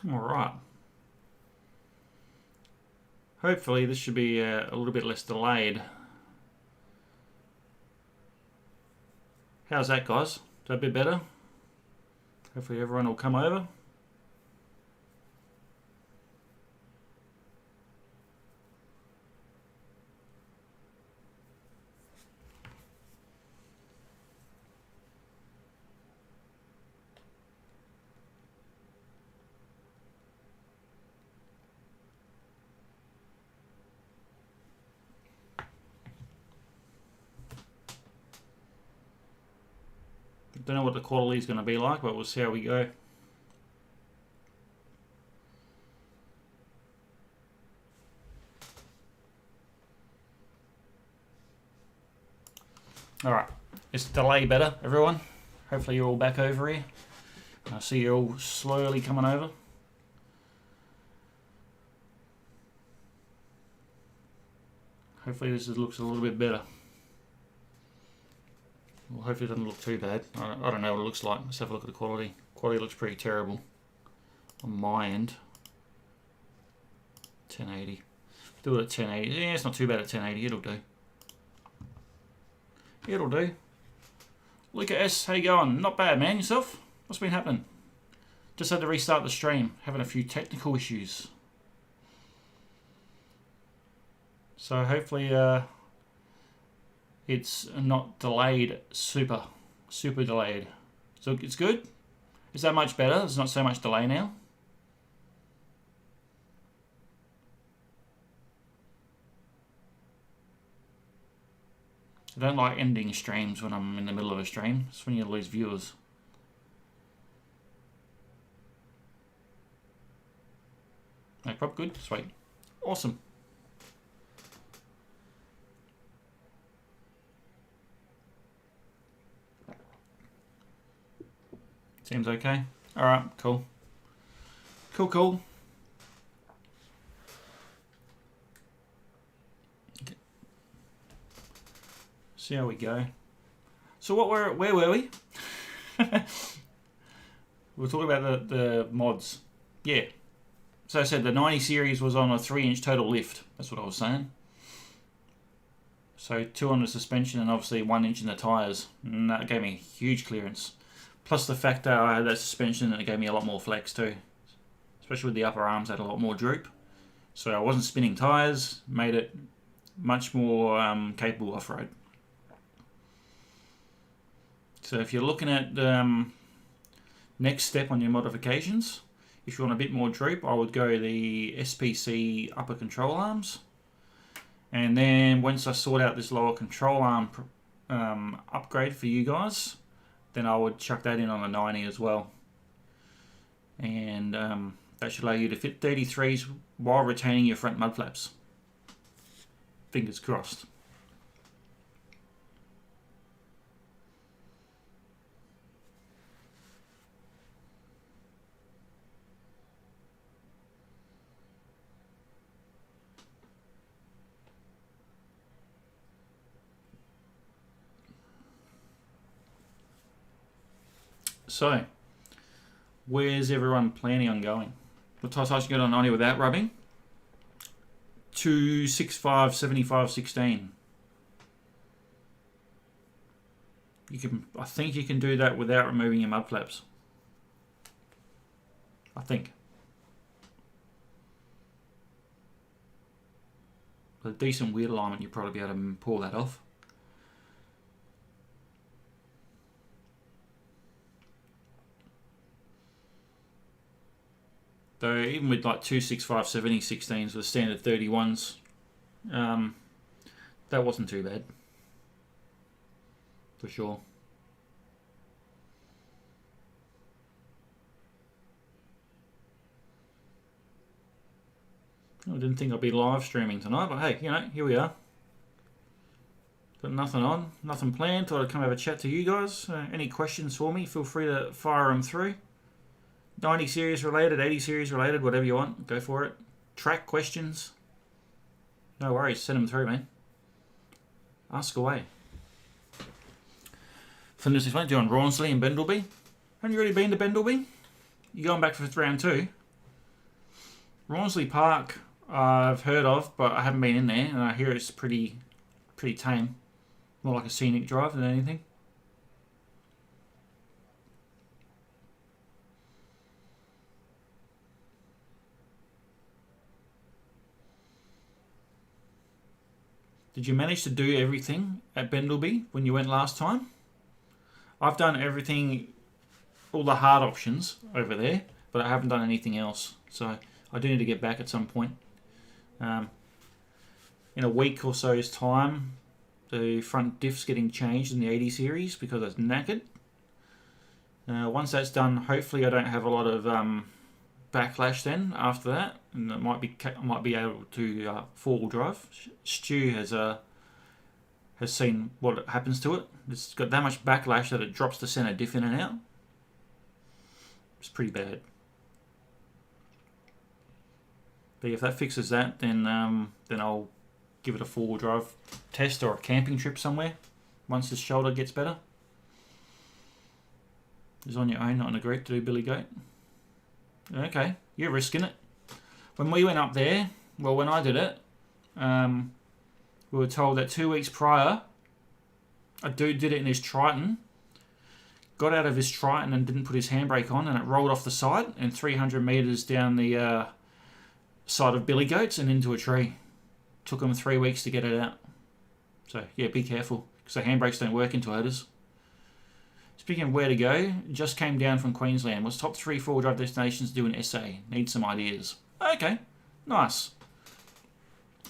Alright. Hopefully this should be a little bit less delayed. How's that, guys? Is that a bit better? Hopefully everyone will come over. Don't know what the quality is going to be like, but we'll see how we go. Alright, is the delay better, everyone? Hopefully you're all back over here. I see you're all slowly coming over. Hopefully this looks a little bit better. Well, hopefully it doesn't look too bad. I don't know what it looks like. Let's have a look at the quality. Quality looks pretty terrible on my end. 1080. Do it at 1080. Yeah, it's not too bad at 1080. It'll do. It'll do. Look at S. How you going? Not bad, man. Yourself? What's been happening? Just had to restart the stream. Having a few technical issues. So hopefully it's not delayed super delayed. So it's good. Is that much better? There's not so much delay now. I don't like ending streams when I'm in the middle of a stream. It's when you lose viewers. No problem. Good. Sweet. Awesome. Seems okay. Alright, cool. Cool. Okay. See how we go. So where were we? We're talking about the mods. Yeah. So I said the 90 series was on a 3-inch total lift. That's what I was saying. So 2 on the suspension and obviously 1 inch in the tyres. And that gave me huge clearance. Plus the fact that I had that suspension and it gave me a lot more flex too. Especially with the upper arms, I had a lot more droop. So I wasn't spinning tyres, made it much more capable off-road. So if you're looking at next step on your modifications, if you want a bit more droop, I would go the SPC upper control arms. And then once I sort out this lower control arm upgrade for you guys, then I would chuck that in on the 90 as well. And that should allow you to fit 33s while retaining your front mud flaps. Fingers crossed. So, where's everyone planning on going? What tire size you got on 90 without rubbing? 265, 75, 16. I think you can do that without removing your mud flaps. I think. With a decent wheel alignment, you'll probably be able to pull that off. Though even with like 265, 70, 16s with standard 31s, that wasn't too bad. For sure. I didn't think I'd be live streaming tonight, but hey, you know, here we are. Got nothing on, nothing planned. Thought I'd come have a chat to you guys. Any questions for me, feel free to fire them through. 90 series related, 80 series related, whatever you want, go for it. Track questions, no worries, send them through, man. Ask away. Finish this one, doing Rawnsley and Bendelby. Haven't you already been to Bendelby? You going back for round 2? Rawnsley Park I've heard of, but I haven't been in there, and I hear it's pretty tame. More like a scenic drive than anything. Did you manage to do everything at Bendelby when you went last time? I've done everything, all the hard options over there, but I haven't done anything else. So I do need to get back at some point. In a week or so's time, the front diff's getting changed in the 80 series because it's knackered. Once that's done, hopefully I don't have a lot of backlash then after that, and I might be able to four-wheel drive. Stu has seen what happens to it. It's got that much backlash that it drops the center diff in and out. It's pretty bad. But if that fixes that, then I'll give it a four-wheel drive test or a camping trip somewhere once the shoulder gets better. It's on your own, not in a group to do Billy Goat. Okay, you're risking it. When we went up there, well, when I did it, we were told that 2 weeks prior, a dude did it in his Triton, got out of his Triton and didn't put his handbrake on, and it rolled off the side and 300 metres down the side of Billy Goats and into a tree. Took him 3 weeks to get it out. So, yeah, be careful, because the handbrakes don't work in Toyotas. Speaking of where to go, just came down from Queensland. Was top 3 4-wheel drive destinations to do an SA. Need some ideas. Okay, nice.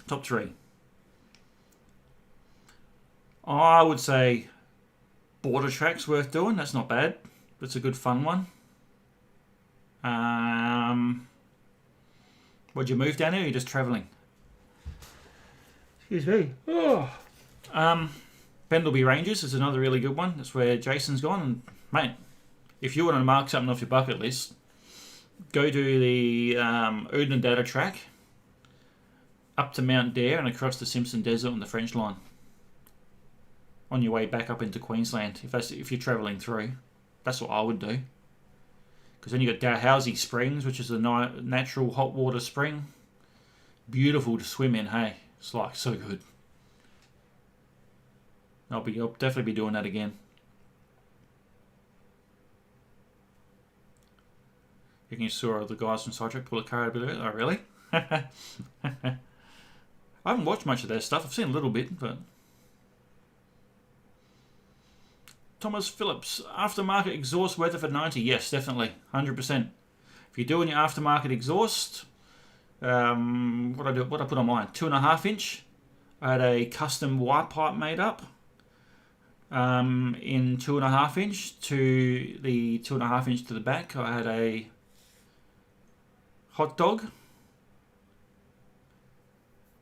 Top 3. I would say Border Track's worth doing. That's not bad. That's a good fun one. Would you move down here or are you just travelling? Excuse me. Oh. Bendelby Ranges is another really good one. That's where Jason's gone. And, mate, if you want to mark something off your bucket list, go do the Oodnadatta track up to Mount Dare and across the Simpson Desert on the French line on your way back up into Queensland. If you're travelling through, that's what I would do. Because then you got Dalhousie Springs, which is a natural hot water spring. Beautiful to swim in, hey. It's like so good. I'll definitely be doing that again. You saw the guys from Sidetrack pull a car out of it. Oh, really? I haven't watched much of their stuff. I've seen a little bit, but... Thomas Phillips, aftermarket exhaust Weatherford 90. Yes, definitely. 100%. If you're doing your aftermarket exhaust, what I put on mine? 2.5 inch. I had a custom white pipe made up. In 2.5 inch to the 2.5 inch to the back, I had a hot dog.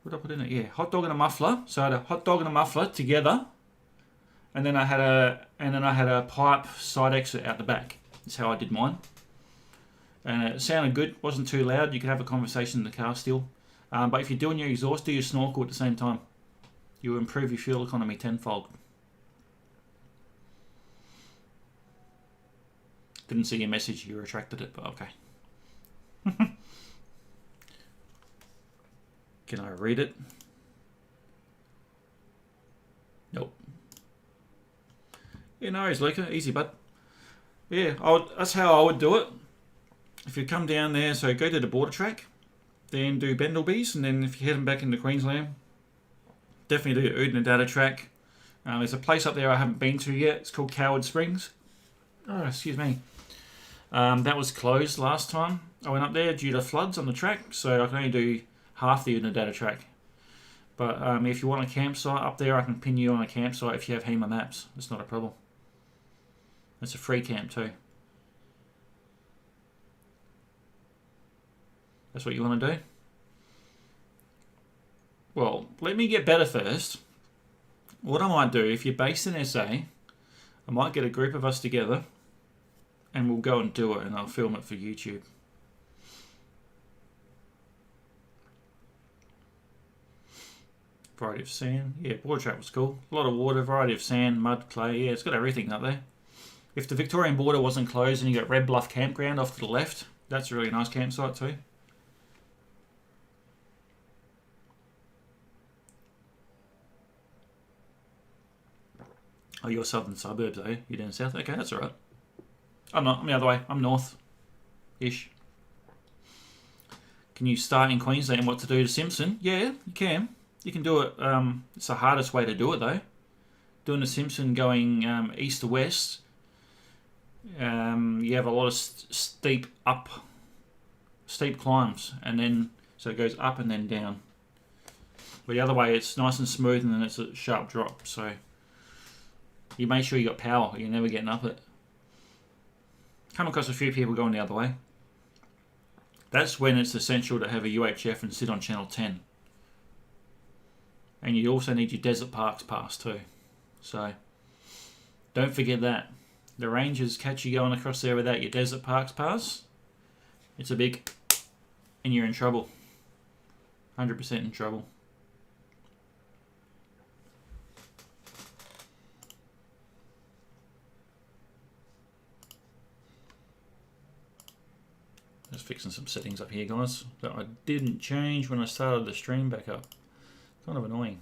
What did I put in it? Yeah, hot dog and a muffler. So I had a hot dog and a muffler together, and then I had a pipe side exit out the back. That's how I did mine, and it sounded good. Wasn't too loud. You could have a conversation in the car still. But if you're doing your exhaust, do your snorkel at the same time. You improve your fuel economy tenfold. Didn't see your message, you retracted it, but okay. Can I read it? Nope. Yeah, no worries, Luca. Easy, bud. Yeah, that's how I would do it. If you come down there, so go to the Border Track, then do Bendelby's, and then if you're heading back into Queensland, definitely do Oodnadatta track. There's a place up there I haven't been to yet. It's called Coward Springs. Oh, excuse me. That was closed last time I went up there due to floods on the track, so I can only do half the Oodnadatta track. But if you want a campsite up there, I can pin you on a campsite if you have HEMA maps. It's not a problem. It's a free camp too. That's what you want to do? Well, let me get better first. What I might do, if you're based in SA, I might get a group of us together and we'll go and do it, and I'll film it for YouTube. Variety of sand. Yeah, Border Track was cool. A lot of water, variety of sand, mud, clay. Yeah, it's got everything up there. If the Victorian border wasn't closed and you got Red Bluff Campground off to the left, that's a really nice campsite too. Oh, you're southern suburbs, are you? You're down south? Okay, that's alright. I'm not. I'm the other way. I'm north-ish. Can you start in Queensland what to do to Simpson? Yeah, you can. You can do it. It's the hardest way to do it, though. Doing the Simpson going east to west, you have a lot of steep climbs, and then so it goes up and then down. But the other way, it's nice and smooth, and then it's a sharp drop. So you make sure you got power. You're never getting up it. Come across a few people going the other way. That's when it's essential to have a UHF and sit on channel 10. And you also need your Desert Parks pass too. So don't forget that. The rangers catch you going across there without your Desert Parks pass. It's a big, and you're in trouble. 100% in trouble. Just fixing some settings up here, guys, that I didn't change when I started the stream back up. Kind of annoying.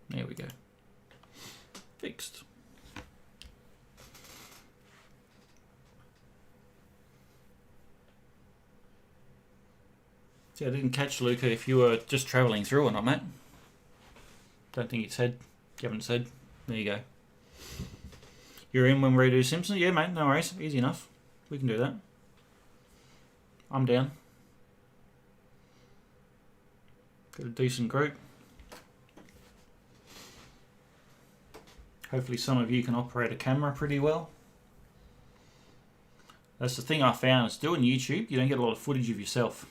There we go. Fixed. See, I didn't catch, Luca, if you were just travelling through or not, mate. Don't think it said. You haven't said. There you go. You're in when we do Simpson? Yeah, mate, no worries. Easy enough. We can do that. I'm down. Got a decent group. Hopefully some of you can operate a camera pretty well. That's the thing I found, is doing YouTube, you don't get a lot of footage of yourself.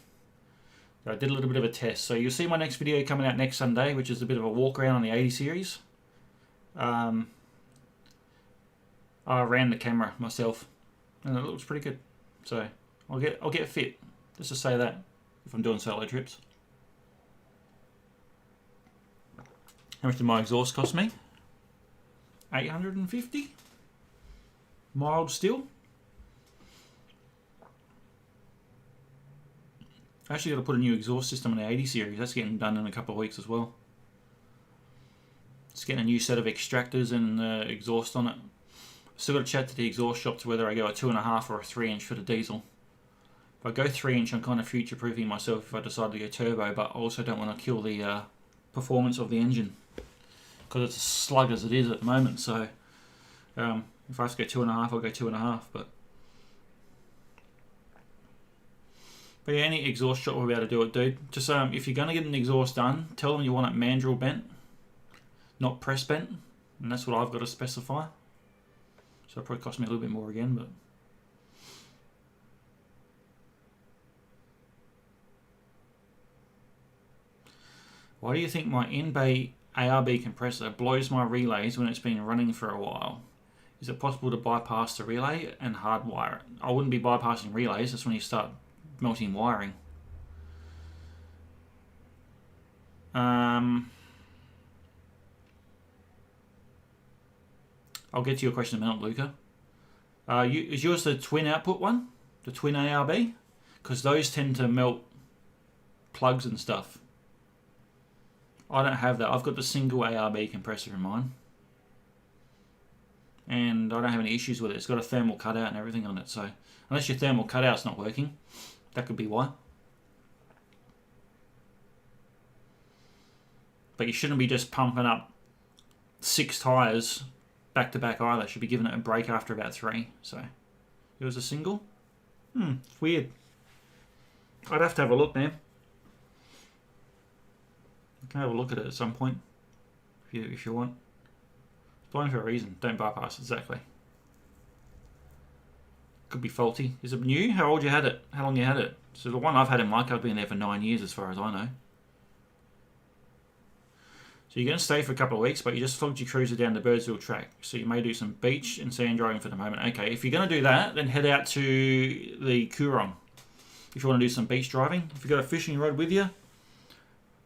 I did a little bit of a test. So you'll see my next video coming out next Sunday, which is a bit of a walk around on the 80 series. I ran the camera myself, and it looks pretty good. So I'll get fit, just to say that, if I'm doing solo trips. How much did my exhaust cost me? 850. Mild still. I actually got to put a new exhaust system on the 80 series. That's getting done in a couple of weeks as well. Just getting a new set of extractors and exhaust on it. Still got to chat to the exhaust shop to whether I go a 2.5 or a 3-inch for the diesel. If I go 3-inch, I'm kind of future-proofing myself if I decide to go turbo, but I also don't want to kill the performance of the engine, because it's as slug as it is at the moment. So if I have to go 2.5, I'll go 2.5. But yeah, any exhaust shop will be able to do it, dude. Just if you're going to get an exhaust done, tell them you want it mandrel bent, not press bent, and that's what I've got to specify. So it'll probably cost me a little bit more again, but why do you think my in-bay ARB compressor blows my relays when it's been running for a while? Is it possible to bypass the relay and hardwire it? I wouldn't be bypassing relays. That's when you start melting wiring. I'll get to your question in a minute, Luca. Is yours the twin output one? The twin ARB? Because those tend to melt plugs and stuff. I don't have that. I've got the single ARB compressor in mine. And I don't have any issues with it. It's got a thermal cutout and everything on it. So unless your thermal cutout's not working, that could be why. But you shouldn't be just pumping up 6 tyres back to back either. Should be giving it a break after about 3. So it was a single. It's weird. I'd have to have a look, man. You can have a look at it at some point if you want. It's blowing for a reason. Don't bypass it, exactly. Could be faulty. Is it new? How old you had it? How long you had it? So the one I've had in my car, I've been there for 9 years as far as I know. So you're going to stay for a couple of weeks, but you just flogged your cruiser down the Birdsville track. So you may do some beach and sand driving for the moment. Okay, if you're going to do that, then head out to the Coorong. If you want to do some beach driving. If you've got a fishing rod with you,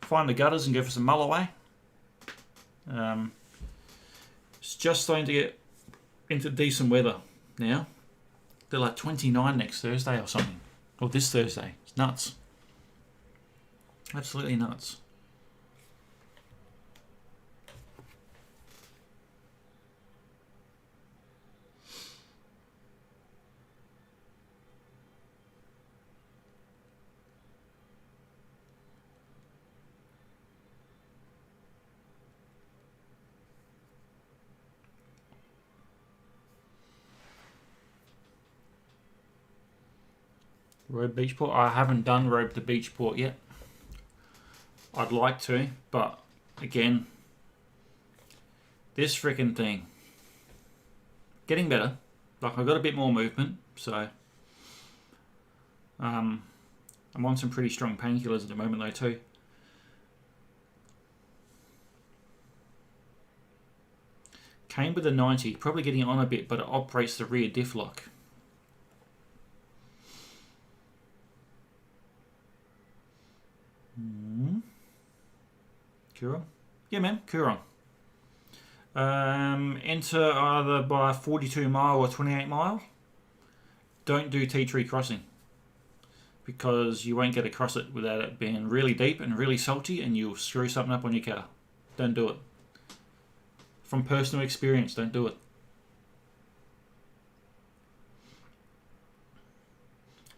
find the gutters and go for some mulloway. It's just starting to get into decent weather now. They're like 29 next Thursday or something. Or this Thursday. It's nuts. Absolutely nuts. Robe Beachport. I haven't done Robe to Beachport yet. I'd like to, but again, this freaking thing getting better. Like, I've got a bit more movement, so I'm on some pretty strong painkillers at the moment though too. Came with a 90, probably getting on a bit, but it operates the rear diff lock. Coorong? Yeah, man, Coorong. Enter either by 42 mile or 28 mile. Don't do tea tree crossing, because you won't get across it without it being really deep and really salty, and you'll screw something up on your car. Don't do it. From personal experience, don't do it.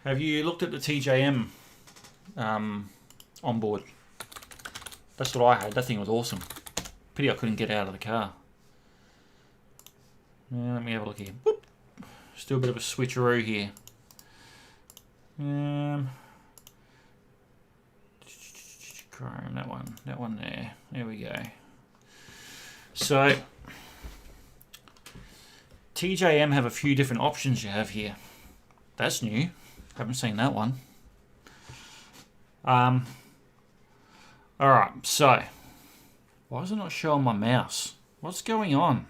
Have you looked at the TJM on board? That's what I had. That thing was awesome. Pity I couldn't get out of the car. Let me have a look here. Boop. Still a bit of a switcheroo here. Chrome, that one there. There we go. So, TJM have a few different options you have here. That's new. Haven't seen that one. Alright, so, why is it not showing my mouse? What's going on?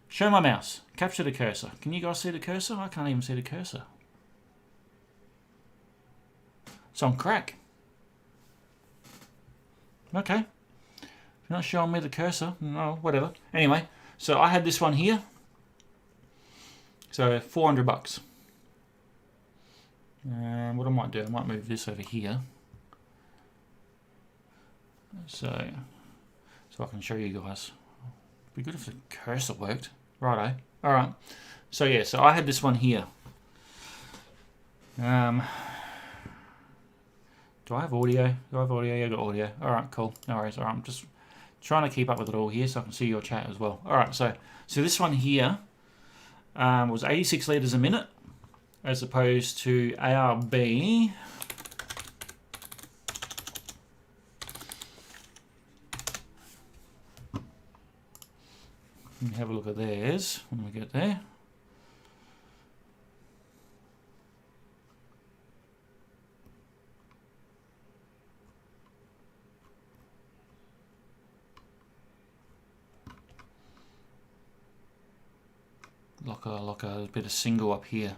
Show my mouse. Capture the cursor. Can you guys see the cursor? I can't even see the cursor. It's on crack. Okay. If you're not showing me the cursor, no, whatever. Anyway, so I had this one here. So, $400. What I might do, I might move this over here. So I can show you guys. Be good if the cursor worked. Righto. Alright. So yeah, so I had this one here. Do I have audio? Do I have audio? Yeah, I got audio. Alright, cool. No worries. Alright, I'm just trying to keep up with it all here so I can see your chat as well. Alright, so this one here was 86 litres a minute, as opposed to ARB. Let me have a look at theirs when we get there. Like a bit of single up here.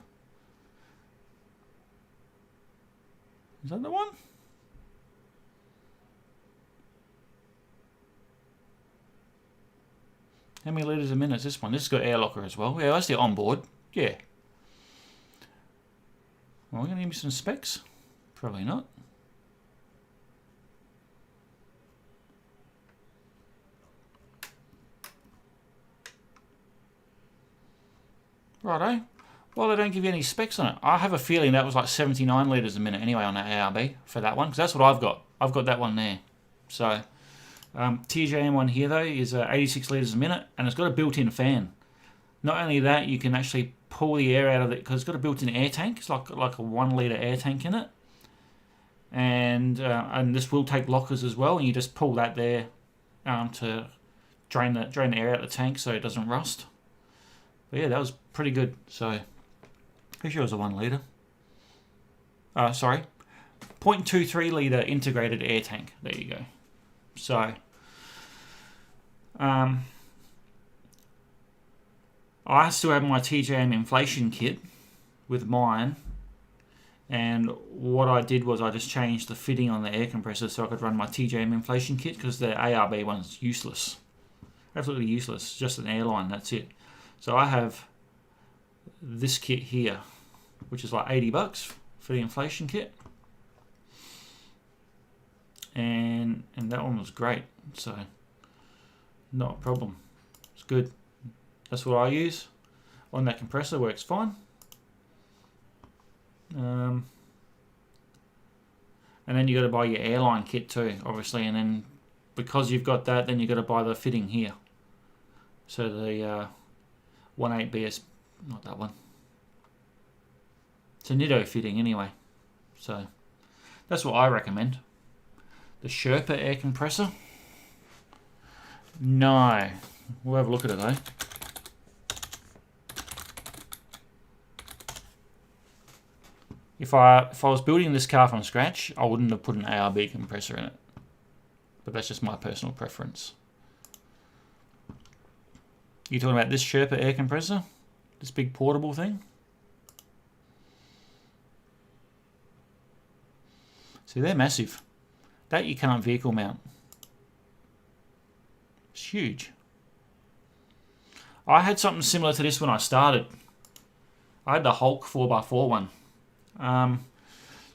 Is that the one? How many litres a minute is this one? This has got air locker as well. Yeah, that's the onboard. Yeah. Well, we're going to give me some specs? Probably not. Righto. Well, they don't give you any specs on it. I have a feeling that was like 79 litres a minute anyway on that ARB for that one, because that's what I've got. I've got that one there. So, TJM one here though is 86 litres a minute, and it's got a built-in fan. Not only that, you can actually pull the air out of it because it's got a built-in air tank. It's like a 1 litre air tank in it, and this will take lockers as well. And you just pull that there to drain the air out of the tank so it doesn't rust. But yeah, that was pretty good. So, pretty sure it was a 1 litre. Sorry, 0.23 litre integrated air tank. There you go. So, I still have my TJM inflation kit with mine, And what I did was I just changed the fitting on the air compressor so I could run my TJM inflation kit, because the ARB one's useless. Absolutely useless. Just an airline, that's it. So I have this kit here, which is like $80 for the inflation kit. And that one was great. So not a problem. It's good. That's what I use on that compressor. Works fine. And then you got to buy your airline kit too, obviously, and then because you've got that, then you got to buy the fitting here. So the 1.8 BS, not that one. It's a Nitto fitting anyway. So that's what I recommend. The Sherpa air compressor. No, we'll have a look at it though. If I was building this car from scratch, I wouldn't have put an ARB compressor in it. But that's just my personal preference. You're talking about this Sherpa air compressor? This big portable thing? See, they're massive. That you can't vehicle mount. It's huge. I had something similar to this when I started. I had the Hulk 4x4 one.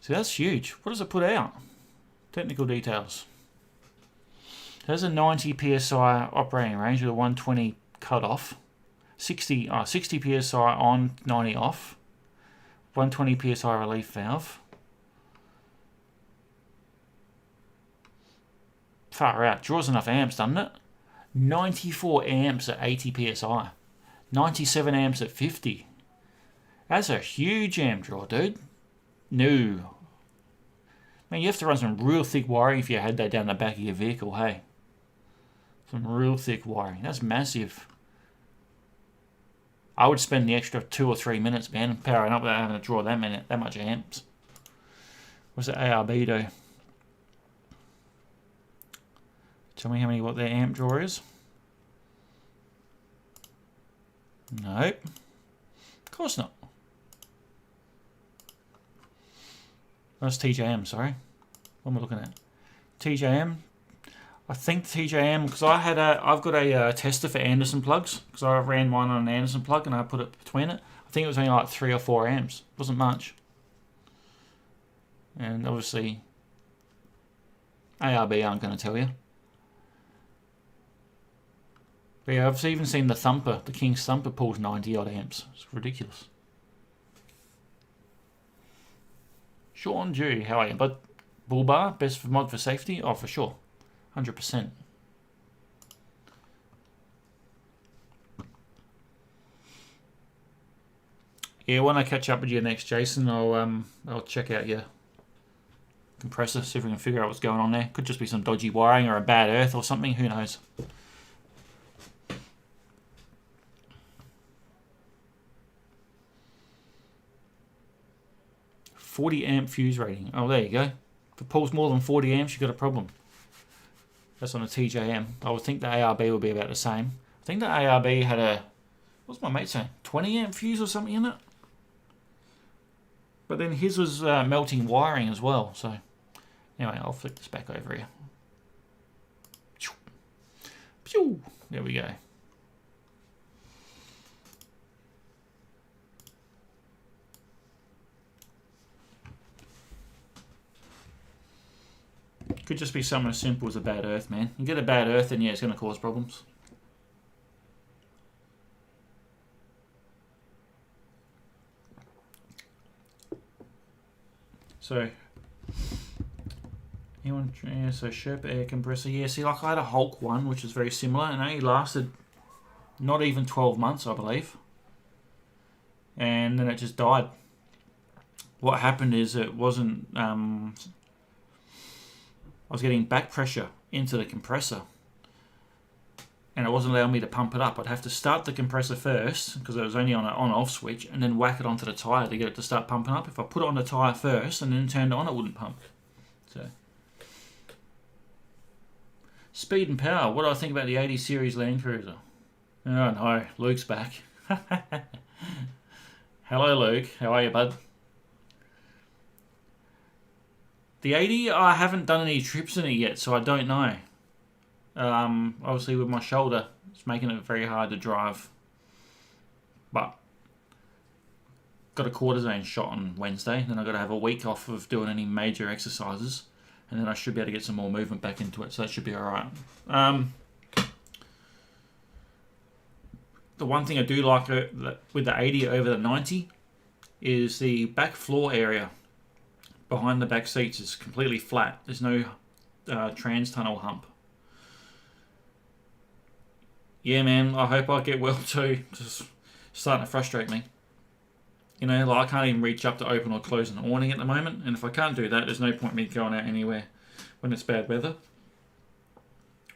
So that's huge. What does it put out? Technical details. It has a 90 psi operating range with a 120 cutoff. 60 psi on, 90 off. 120 psi relief valve. Far out. Draws enough amps, doesn't it? 94 amps at 80 psi. 97 amps at 50. That's a huge amp draw, dude. No. Man, you have to run some real thick wiring if you had that down the back of your vehicle, hey? Some real thick wiring. That's massive. I would spend the extra 2 or 3 minutes, man, powering up without having to draw that much amps. What's the ARB do? Tell me what their amp draw is. Nope. Of course not. That's TJM, sorry. What am I looking at? TJM. I think TJM, because I've got a tester for Anderson plugs, because I ran one on an Anderson plug and I put it between it. I think it was only like 3 or 4 amps. It wasn't much. And obviously, ARB aren't going to tell you. But yeah, I've even seen the Thumper, the King's Thumper pulls 90 odd amps. It's ridiculous. Sean G, how are you? But Bull Bar, best for mod for safety? Oh, for sure. 100%. Yeah, when I catch up with you next, Jason, I'll check out your compressor, see if we can figure out what's going on there. Could just be some dodgy wiring or a bad earth or something, who knows. .40 amp fuse rating. Oh, there you go. If it pulls more than 40 amps, you've got a problem. That's on a TJM. I would think the ARB will be about the same. I think the ARB had a, what's my mate saying, 20 amp fuse or something in it? But then his was melting wiring as well. So anyway, I'll flick this back over here. Pew! There we go. Could just be something as simple as a bad earth, man. You get a bad earth and yeah, it's going to cause problems. So, anyone, yeah, so Sherpa air compressor. Yeah, see, like I had a Hulk one, which is very similar, and it only lasted not even 12 months, I believe. And then it just died. What happened is it wasn't, I was getting back pressure into the compressor and it wasn't allowing me to pump it up. I'd have to start the compressor first because it was only on an on-off switch and then whack it onto the tyre to get it to start pumping up. If I put it on the tyre first and then turned it on, it wouldn't pump. So, speed and power. What do I think about the 80 series Land Cruiser? Oh no, Luke's back. Hello Luke, how are you, bud? The 80, I haven't done any trips in it yet, so I don't know. Obviously with my shoulder, it's making it very hard to drive. But got a cortisone shot on Wednesday, then I've got to have a week off of doing any major exercises, and then I should be able to get some more movement back into it, so that should be alright. The one thing I do like with the 80 over the 90 is the back floor area behind the back seats is completely flat. There's no trans tunnel hump. Yeah, man, I hope I get well too. Just starting to frustrate me. You know, like I can't even reach up to open or close an awning at the moment, and if I can't do that, there's no point in me going out anywhere when it's bad weather.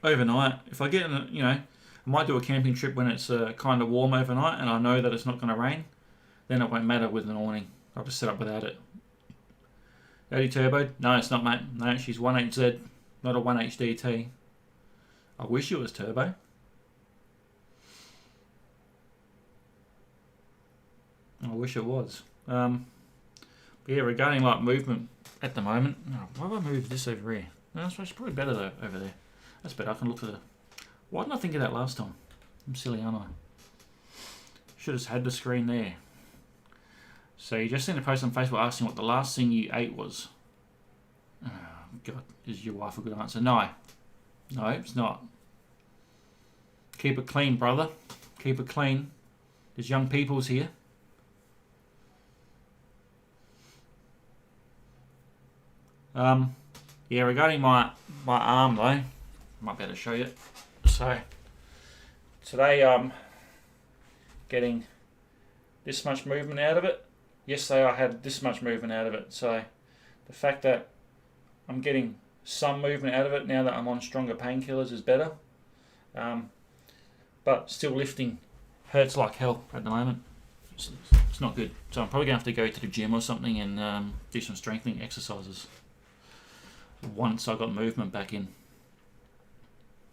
Overnight, if I get in, I might do a camping trip when it's kind of warm overnight and I know that it's not going to rain, then it won't matter with an awning. I'll just set up without it. 80 turbo? No, it's not, mate. No, she's 1HZ, not a 1HDT. I wish it was turbo. I wish it was. But yeah, regarding like movement at the moment, why have I moved this over here? No, it's probably better though over there. That's better. I can look at the. Why didn't I think of that last time? I'm silly, aren't I? Should have had the screen there. So you just seen a post on Facebook asking what the last thing you ate was. Oh, God, is your wife a good answer? No. No, it's not. Keep it clean, brother. Keep it clean. There's young peoples here. Yeah, regarding my arm though, I might be able to show you. So today I'm getting this much movement out of it. Yesterday I had this much movement out of it. So the fact that I'm getting some movement out of it now that I'm on stronger painkillers is better. But still lifting hurts like hell at the moment. It's not good. So I'm probably going to have to go to the gym or something and do some strengthening exercises once I got movement back in.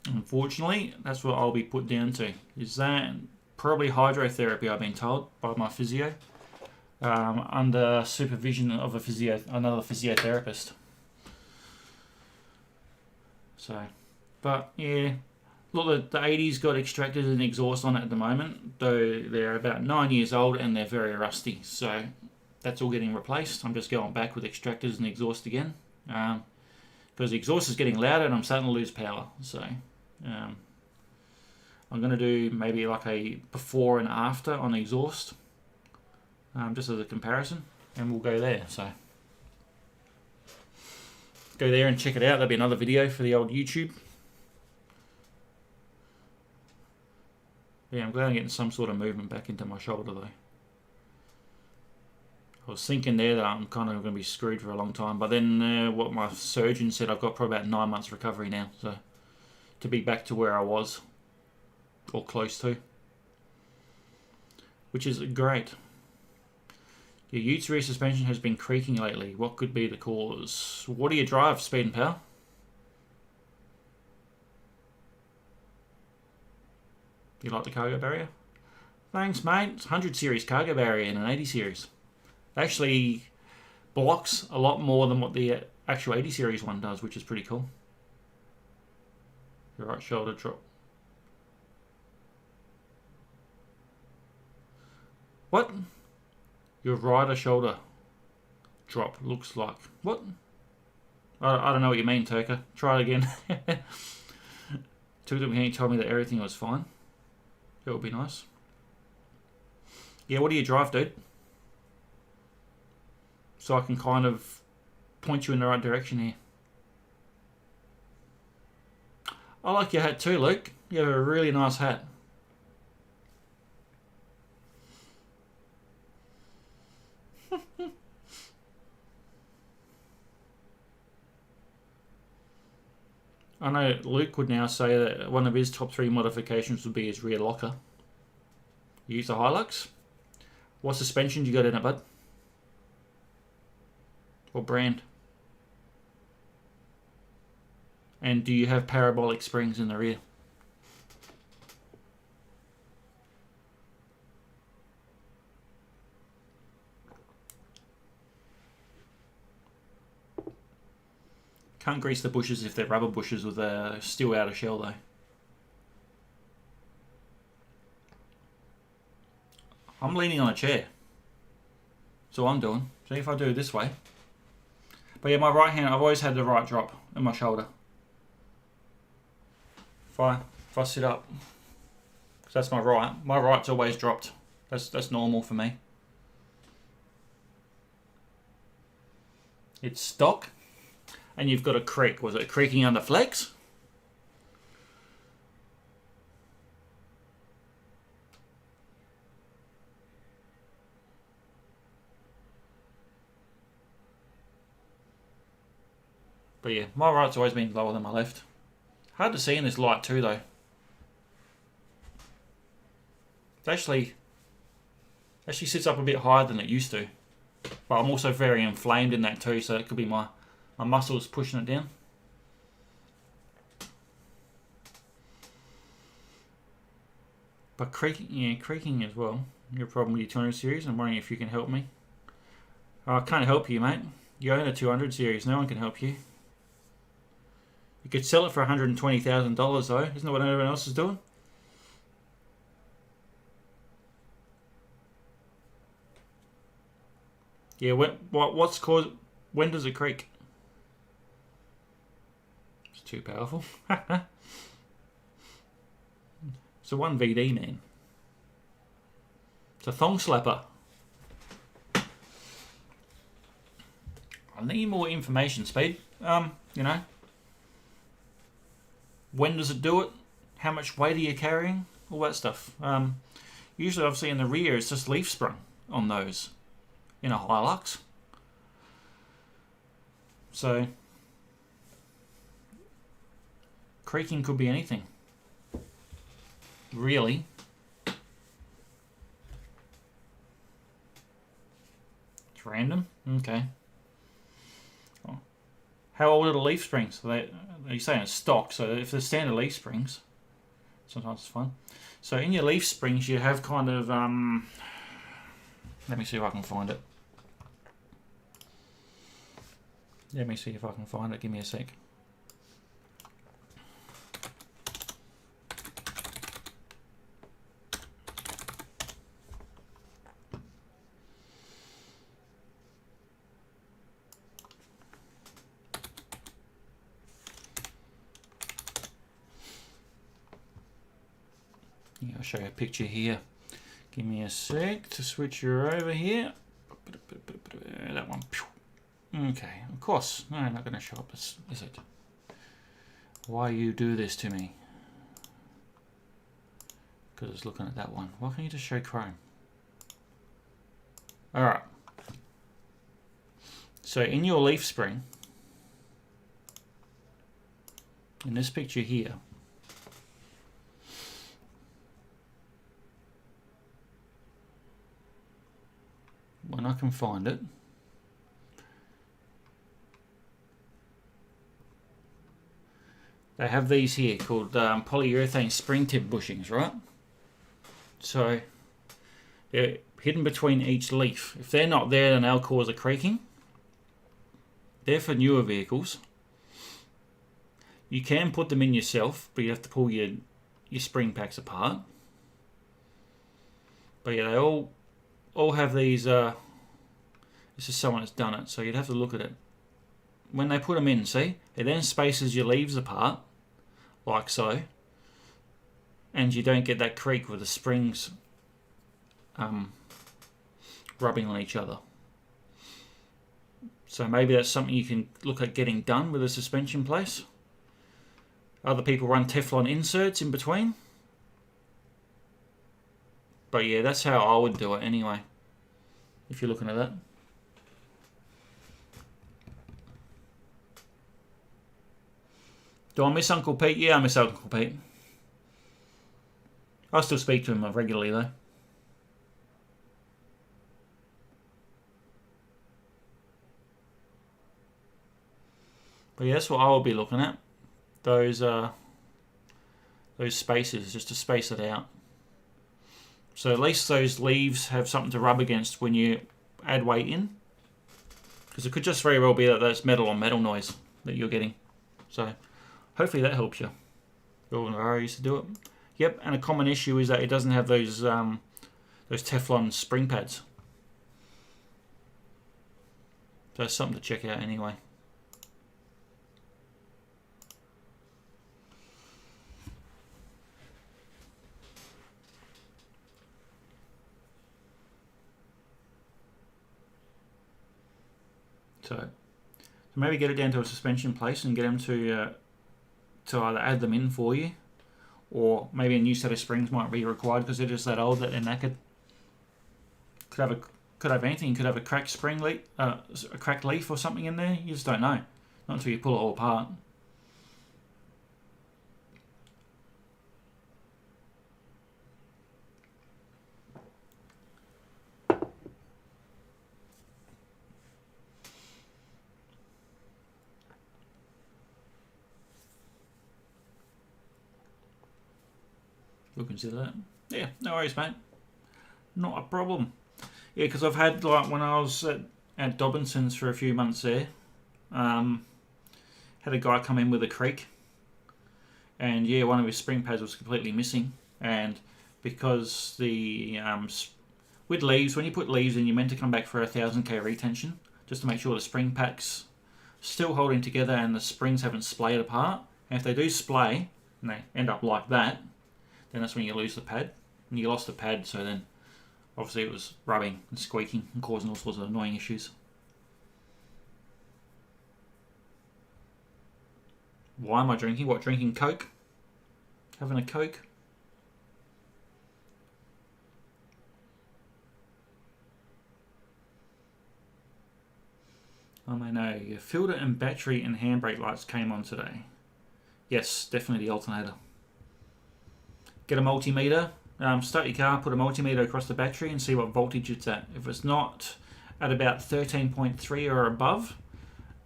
Unfortunately, that's what I'll be put down to. Is that probably hydrotherapy, I've been told by my physio, under supervision of another physiotherapist. So, but yeah, look, the 80s got extractors and exhaust on it at the moment, though they're about 9 years old and they're very rusty. So that's all getting replaced. I'm just going back with extractors and exhaust again. Because the exhaust is getting louder and I'm starting to lose power. So I'm going to do maybe like a before and after on the exhaust, just as a comparison, and we'll go there. So go there and check it out. There'll be another video for the old YouTube. Yeah, I'm glad I'm getting some sort of movement back into my shoulder though. I was thinking there that I'm kind of going to be screwed for a long time, but then what my surgeon said, I've got probably about 9 months recovery now, so to be back to where I was, or close to, which is great. Your Utes rear suspension has been creaking lately. What could be the cause? What do you drive, speed and power? You like the cargo barrier? Thanks, mate. It's 100 series cargo barrier and an 80 series. Actually blocks a lot more than what the actual 80 series one does, which is pretty cool. Your right shoulder drop. What? Your rider shoulder drop looks like. What? I don't know what you mean, Turker. Try it again. Took the mechanic told me that everything was fine. That would be nice. Yeah, what do you drive, dude? So I can kind of point you in the right direction here. I like your hat too, Luke. You have a really nice hat. I know Luke would now say that one of his top 3 modifications would be his rear locker. You use the Hilux? What suspension do you got in it, bud? What brand? And do you have parabolic springs in the rear? Can't grease the bushes if they're rubber bushes with a still outer shell though. I'm leaning on a chair. That's all I'm doing. See if I do it this way. But yeah, my right hand, I've always had the right drop in my shoulder. If I sit up, because that's my right's always dropped. That's normal for me. It's stock, and you've got a creak. Was it creaking under flex? But yeah, my right's always been lower than my left. Hard to see in this light too though. It actually sits up a bit higher than it used to. But I'm also very inflamed in that too, so it could be my muscles pushing it down. But creaking as well. Your problem with your 200 series. I'm wondering if you can help me. I can't help you, mate. You own a 200 series. No one can help you. You could sell it for $120,000 though. Isn't that what everyone else is doing? Yeah. What's caused? When does it creak? It's too powerful. It's a 1VD, man. It's a thong slapper. I need more information, Speed. You know. When does it do it? How much weight are you carrying? All that stuff. Usually, obviously, in the rear, it's just leaf sprung on those in a Hilux. So, creaking could be anything. Really. It's random? Okay. Oh. How old are the leaf springs? You're saying it's stock, so if they're standard leaf springs, sometimes it's fun. So in your leaf springs, you have kind of, let me see if I can find it. Let me see if I can find it. Give me a sec. Yeah, I'll show you a picture here. Give me a sec to switch her over here. That one. Okay, of course. No, not going to show up, is it? Why you do this to me? Because it's looking at that one. Why can't you just show Chrome? Alright. So in your leaf spring, in this picture here, when I can find it, they have these here called polyurethane spring tip bushings, right? So they're hidden between each leaf. If they're not there, then they'll cause a creaking. They're for newer vehicles. You can put them in yourself, but you have to pull your spring packs apart. But yeah, they all have these. This is someone that's done it, so you'd have to look at it. When they put them in, see, it then spaces your leaves apart, like so, and you don't get that creak with the springs rubbing on each other. So maybe that's something you can look at getting done with a suspension place. Other people run Teflon inserts in between. But yeah, that's how I would do it anyway, if you're looking at that. Do I miss Uncle Pete? Yeah, I miss Uncle Pete. I still speak to him regularly though. But yeah, that's what I will be looking at. Those spaces, just to space it out. So at least those leaves have something to rub against when you add weight in. Because it could just very well be that that's metal on metal noise. that you're getting. So hopefully that helps you. I used to do it. Yep, and a common issue is that it doesn't have those Teflon spring pads. So it's something to check out anyway. So maybe get it down to a suspension place and get them to either add them in for you, or maybe a new set of springs might be required because they're just that old that they're knackered. Could have anything. Could have a cracked spring leaf, a cracked leaf or something in there. You just don't know, not until you pull it all apart. We'll consider that. Yeah, no worries, mate. Not a problem. Yeah, because I've had, like, when I was at Dobinson's for a few months there, had a guy come in with a creak, and yeah, one of his spring pads was completely missing. And because the with leaves, when you put leaves in, you're meant to come back for a 1000K retention just to make sure the spring pack's still holding together and the springs haven't splayed apart. And if they do splay and they end up like that, then that's when you lose the pad. And you lost the pad, so then obviously it was rubbing and squeaking and causing all sorts of annoying issues. Why am I drinking? What, drinking Coke? Having a Coke? Oh, I know. Your filter and battery and handbrake lights came on today. Yes, definitely the alternator. Get a multimeter. Start your car, put a multimeter across the battery and see what voltage it's at. If it's not at about 13.3 or above,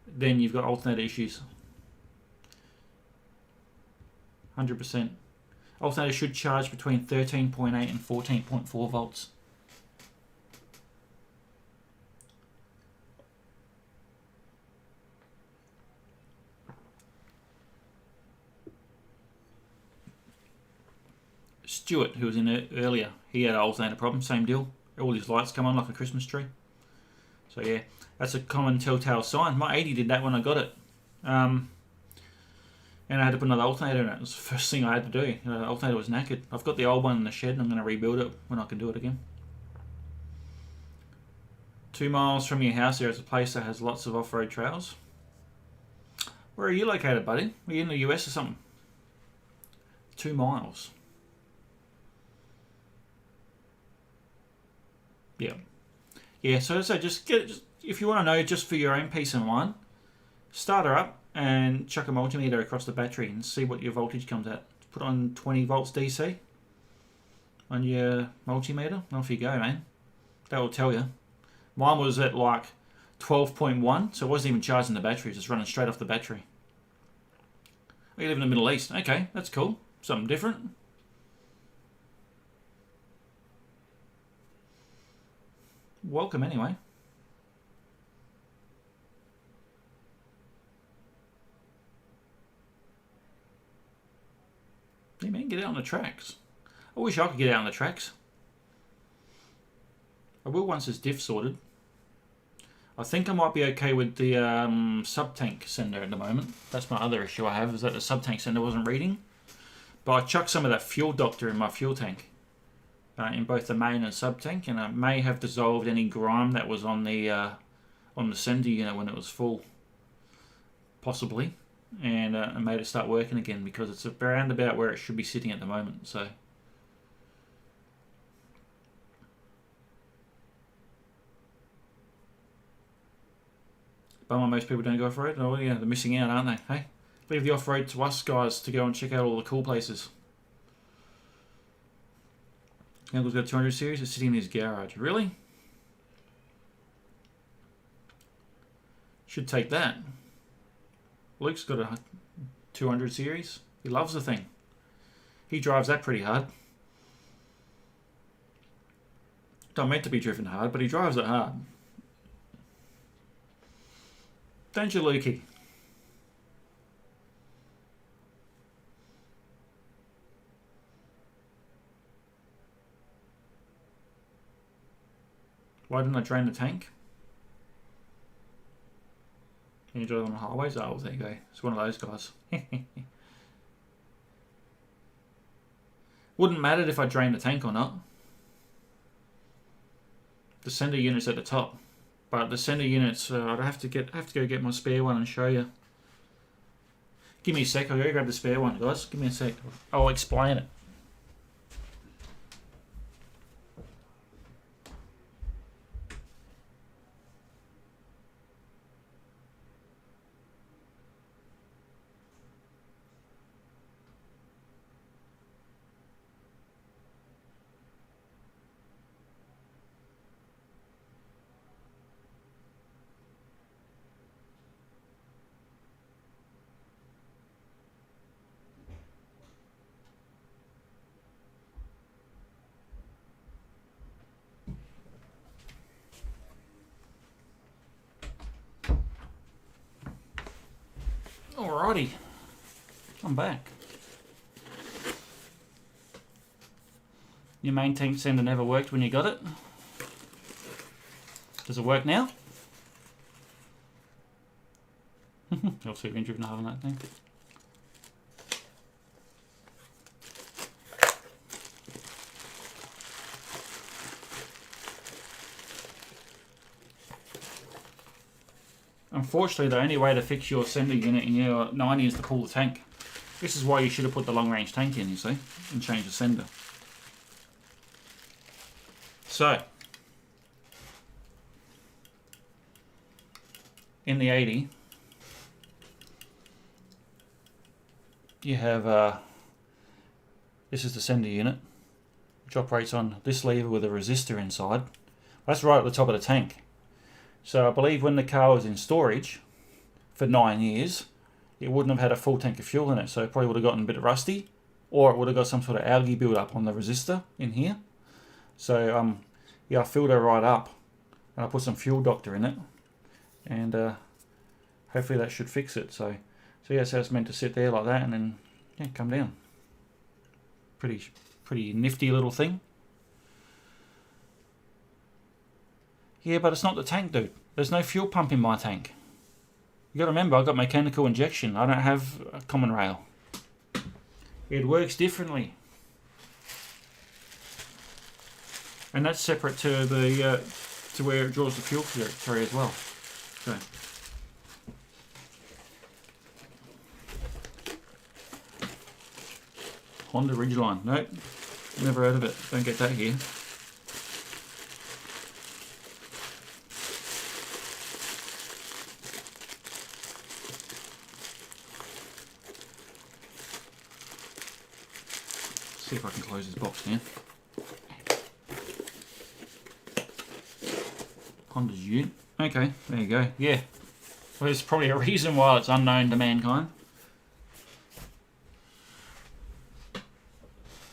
then you've got alternator issues. 100%. Alternator should charge between 13.8 and 14.4 volts. Stuart, who was in it earlier, he had an alternator problem, same deal. All his lights come on like a Christmas tree. So yeah, that's a common telltale sign. My 80 did that when I got it. And I had to put another alternator in it. It was the first thing I had to do. The alternator was knackered. I've got the old one in the shed and I'm going to rebuild it when I can do it again. 2 miles from your house there is a place that has lots of off-road trails. Where are you located, buddy? Are you in the US or something? 2 miles. Yeah, so just if you want to know, just for your own peace of mind, start her up and chuck a multimeter across the battery and see what your voltage comes at. Put on 20 volts DC on your multimeter. Off you go, man. That will tell you. Mine was at like 12.1, so it wasn't even charging the battery, just running straight off the battery. Oh, you live in the Middle East. Okay, that's cool. Something different. Welcome anyway. Yeah, man, get out on the tracks. I wish I could get out on the tracks. I will once this diff sorted. I think I might be okay with the sub-tank sender at the moment. That's my other issue I have, is that the sub-tank sender wasn't reading. But I chucked some of that fuel doctor in my fuel tank. In both the main and sub-tank, and I may have dissolved any grime that was on the sender unit when it was full. Possibly. And I made it start working again because it's around about where it should be sitting at the moment. So bummer most people don't go off-road. Oh yeah, they're missing out, aren't they? Hey, leave the off-road to us guys to go and check out all the cool places. Uncle's got 200 series. It's sitting in his garage. Really? Should take that. Luke's got a 200 series. He loves the thing. He drives that pretty hard. Not meant to be driven hard, but he drives it hard. Don't you, Lukey? Why didn't I drain the tank? Can you drive on the highways? Oh, well, there you go. It's one of those guys. Wouldn't matter if I drained the tank or not. The sender unit's at the top, but the sender units, I'd have to go get my spare one and show you. Give me a sec. I'll go grab the spare one, guys. Give me a sec. I'll explain it. Alrighty, I'm back. Your main tank sender never worked when you got it. Does it work now? Obviously, you've been driven hard on that thing. Unfortunately, the only way to fix your sender unit in your 90 is to pull the tank. This is why you should have put the long range tank in, you see, and change the sender. So, in the 80, you have, this is the sender unit, which operates on this lever with a resistor inside. That's right at the top of the tank. So I believe when the car was in storage for 9 years, it wouldn't have had a full tank of fuel in it, so it probably would have gotten a bit rusty, or it would have got some sort of algae build up on the resistor in here. So yeah, I filled her right up, and I put some fuel doctor in it, and hopefully that should fix it. So yeah, so it's meant to sit there like that, and then yeah, come down. Pretty nifty little thing. Yeah, but it's not the tank, dude. There's no fuel pump in my tank. You got to remember, I've got mechanical injection. I don't have a common rail. It works differently, and that's separate to the to where it draws the fuel through as well. So. Honda Ridgeline. Nope, never heard of it. Don't get that here. See if I can close this box here. Honda's Ute. Okay, there you go. Yeah. Well, there's probably a reason why it's unknown to mankind.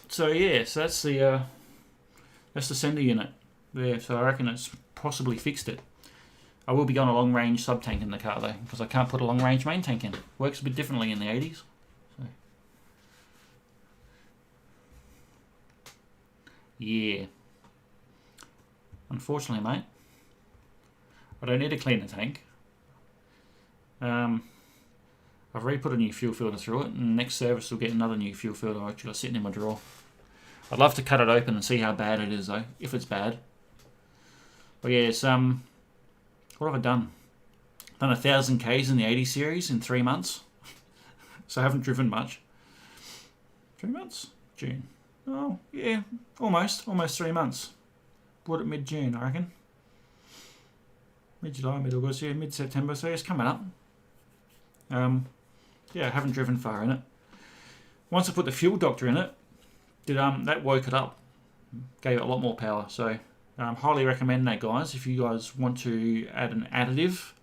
So yeah, so that's the sender unit there. So I reckon it's possibly fixed it. I will be going a long range sub tank in the car though, because I can't put a long range main tank in. Works a bit differently in the 80s. So. Yeah. Unfortunately, mate, I don't need to clean the tank. I've already put a new fuel filter through it, and next service will get another new fuel filter actually sitting in my drawer. I'd love to cut it open and see how bad it is though, if it's bad. But yeah, it's what have I done? Done 1,000 Ks in the 80 series in 3 months. So I haven't driven much. 3 months? June. Oh, yeah, almost 3 months. Bought it mid-June, I reckon. Mid-July, mid-August, yeah, mid-September, so it's coming up. Yeah, I haven't driven far in it. Once I put the fuel doctor in it, that woke it up. Gave it a lot more power, so highly recommend that, guys, if you guys want to add an additive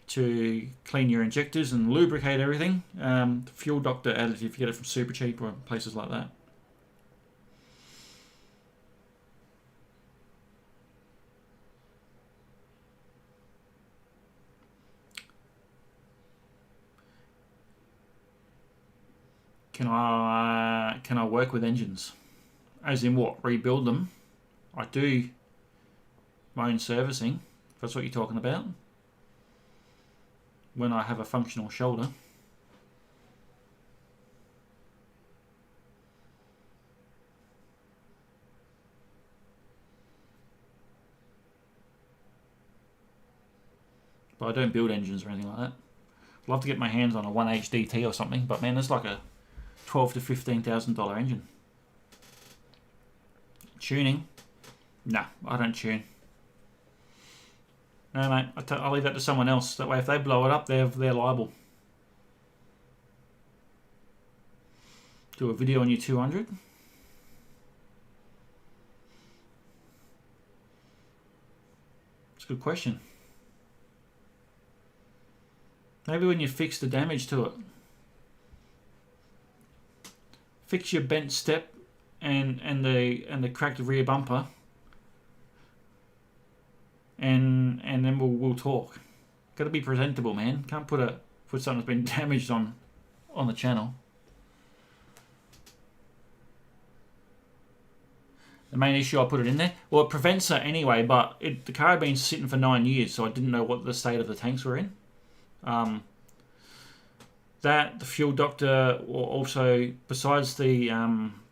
to clean your injectors and lubricate everything. The fuel doctor additive, you get it from Super Cheap or places like that. Can I work with engines? As in what? Rebuild them? I do my own servicing, if that's what you're talking about, when I have a functional shoulder. But I don't build engines or anything like that. I'd love to get my hands on a 1HDT or something, but man, it's like a $12,000 to $15,000 engine. Tuning? Nah, I don't tune. No, mate, I'll leave that to someone else. That way, if they blow it up, they're liable. Do a video on your 200. It's a good question. Maybe when you fix the damage to it. Fix your bent step and the cracked rear bumper. And then we'll talk. Got to be presentable, man. Can't put something that's been damaged on the channel. The main issue, I put it in there. Well, it prevents it anyway, but the car had been sitting for 9 years, so I didn't know what the state of the tanks were in. The fuel doctor, also, besides the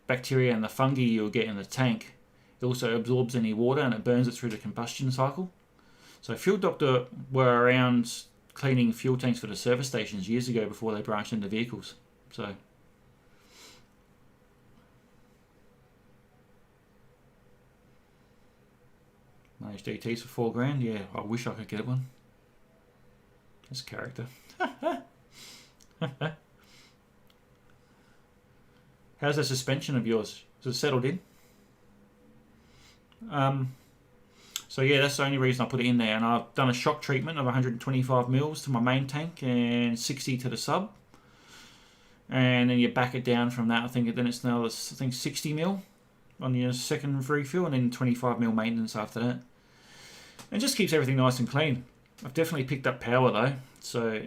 bacteria and the fungi you'll get in the tank, it also absorbs any water and it burns it through the combustion cycle. So fuel doctor were around cleaning fuel tanks for the service stations years ago before they branched into vehicles. So HDTs for $4,000. Yeah, I wish I could get one. That's character. How's the suspension of yours? Is it settled in? So yeah, that's the only reason I put it in there. And I've done a shock treatment of 125 mils to my main tank and 60 to the sub. And then you back it down from that. I think it's now 60 mil on your second refill, and then 25 mil maintenance after that. And just keeps everything nice and clean. I've definitely picked up power though. So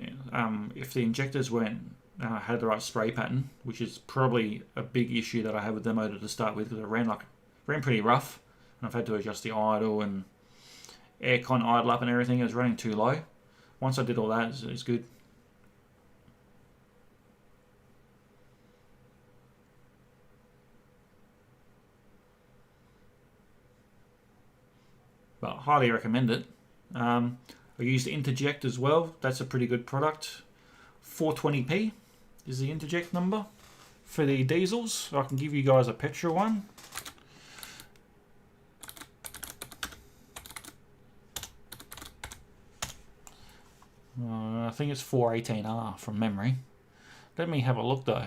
if the injectors had the right spray pattern, which is probably a big issue that I had with the motor to start with, because it ran pretty rough, and I've had to adjust the idle and aircon idle up and everything. It was running too low. Once I did all that, it's good. But highly recommend it. I used Interject as well. That's a pretty good product. 420p is the Interject number for the diesels. I can give you guys a petrol one. I think it's 418R from memory. Let me have a look though.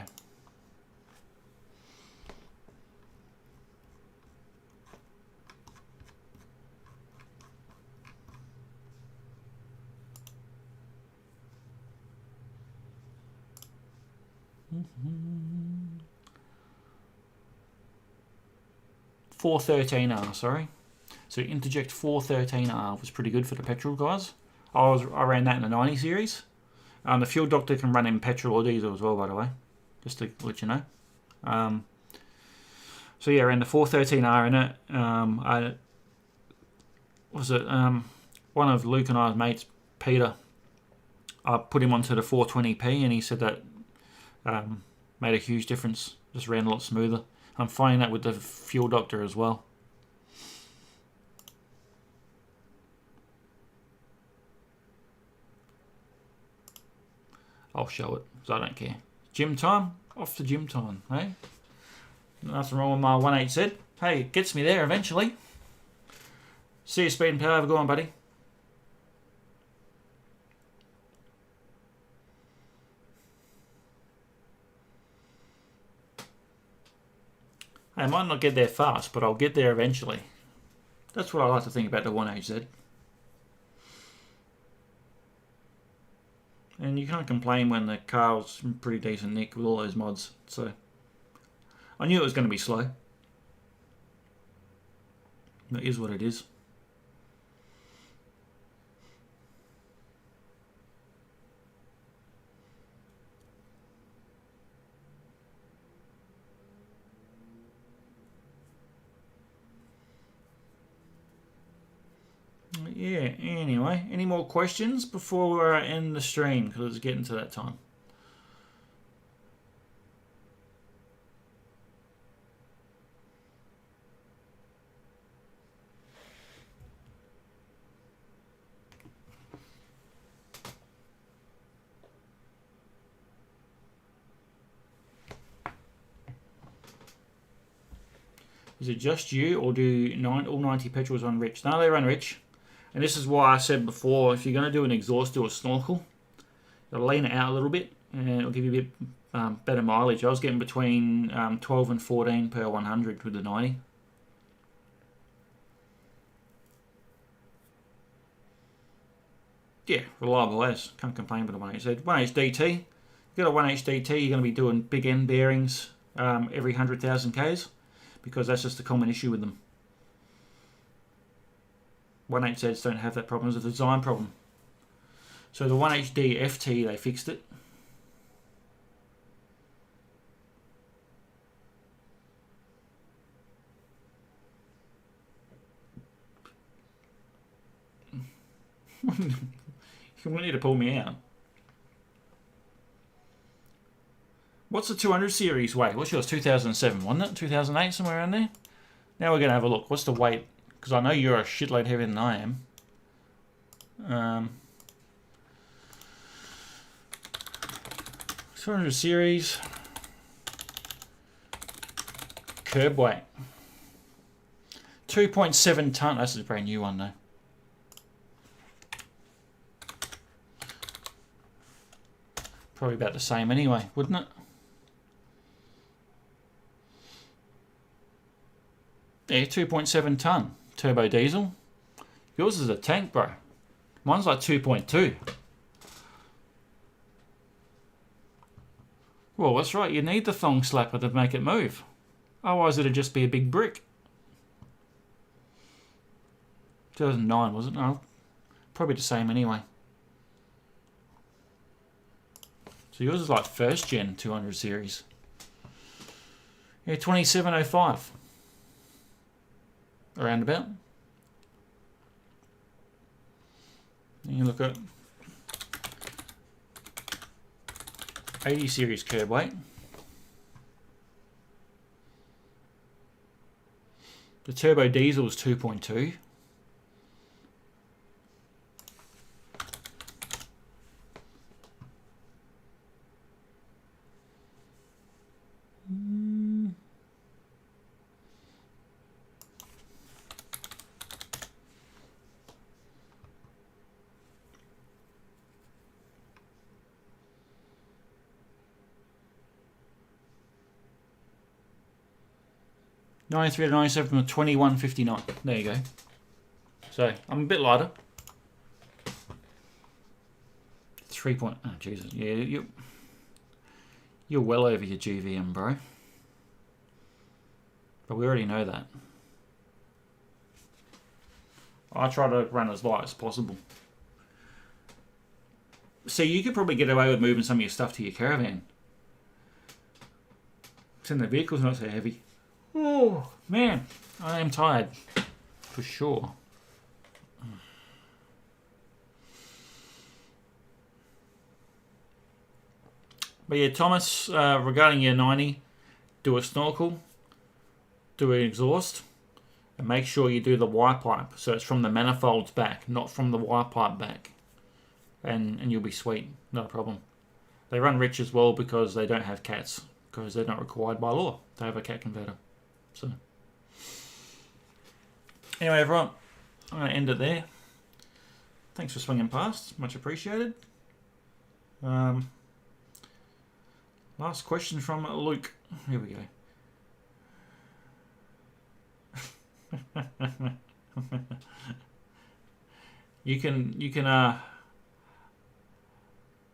Mm-hmm. 413R, sorry. So Interject 413R was pretty good for the petrol guys. I ran that in the 90 series. The fuel doctor can run in petrol or diesel as well, by the way, just to let you know. So yeah, I ran the 413R in it. One of Luke and I's mates, Peter, I put him onto the 420p, and he said that made a huge difference. Just ran a lot smoother. I'm finding that with the fuel doctor as well. I'll show it, because I don't care. Gym time? Off to gym time, hey? Nothing wrong with my 1.8Z. Hey, it gets me there eventually. See you, Speed and Power. Have a good one, buddy. I might not get there fast, but I'll get there eventually. That's what I like to think about the 1.8Z. And you can't complain when the car's in pretty decent nick with all those mods. So I knew it was going to be slow. It is what it is. anyway. Any more questions before we end the stream? Because it's getting to that time. Is it just you, or do all 90 petrols run rich? No, they run rich. And this is why I said before, if you're going to do an exhaust or a snorkel, you'll lean it out a little bit, and it'll give you a bit better mileage. I was getting between 12 and 14 per 100 with the 90. Yeah, reliable as. Can't complain with the 1HDT. 1HDT. You've got a 1HDT, you're going to be doing big end bearings every 100,000 Ks. Because that's just a common issue with them. 1HZs don't have that problem. It's a design problem. So the 1HD FT, they fixed it. You need to pull me out. What's the 200 series weight? What's yours? 2007, wasn't it? 2008, somewhere around there? Now we're going to have a look. What's the weight? Because I know you're a shitload heavier than I am. 200 series. Curb weight. 2.7 tonne. That's a brand new one, though. Probably about the same anyway, wouldn't it? Yeah, 2.7 tonne turbo diesel. Yours is a tank, bro. Mine's like 2.2. Well, that's right. You need the thong slapper to make it move. Otherwise, it'd just be a big brick. 2009, was it? No, probably the same anyway. So yours is like first gen 200 series. Yeah, 2705. Around about. And you look at 80 series curb weight. The turbo diesel is 2.2. $93 to $97 from $21.59. There you go. So I'm a bit lighter. 3 point. Oh Jesus! Yeah, you're well over your GVM, bro. But we already know that. I try to run as light as possible. So you could probably get away with moving some of your stuff to your caravan. Since the vehicle's not so heavy. Oh, man, I am tired, for sure. But yeah, Thomas, regarding your 90, do a snorkel, do an exhaust, and make sure you do the Y pipe. So it's from the manifolds back, not from the Y pipe back. And you'll be sweet, not a problem. They run rich as well because they don't have cats, because they're not required by law to have a cat converter. So, anyway, everyone, I'm going to end it there. Thanks for swinging past. Much appreciated. Last question from Luke. Here we go. You can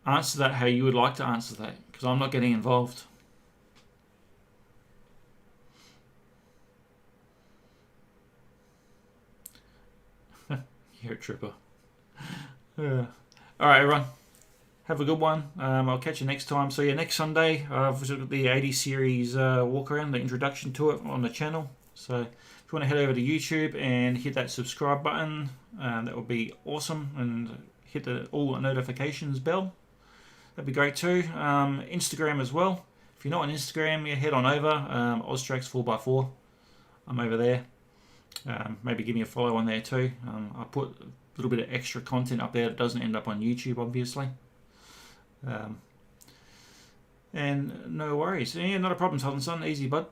answer that how you would like to answer that, because I'm not getting involved. You're a tripper. Alright, everyone. Have a good one. I'll catch you next time. So yeah, next Sunday, I've got the 80 series walk around, the introduction to it on the channel. So if you want to head over to YouTube and hit that subscribe button, that would be awesome, and hit the all notifications bell. That'd be great too. Instagram as well. If you're not on Instagram, head on over. Austrax 4x4. I'm over there. Maybe give me a follow on there too. I put a little bit of extra content up there that doesn't end up on YouTube, obviously. And no worries. Yeah, not a problem, Southern Sun. Easy, bud.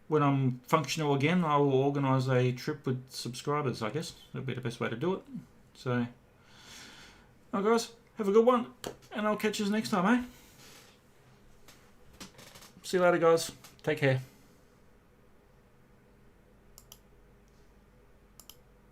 When I'm functional again, I will organise a trip with subscribers, I guess. That'll be the best way to do it. So, alright guys, have a good one, and I'll catch you next time, eh? See you later, guys. Take care.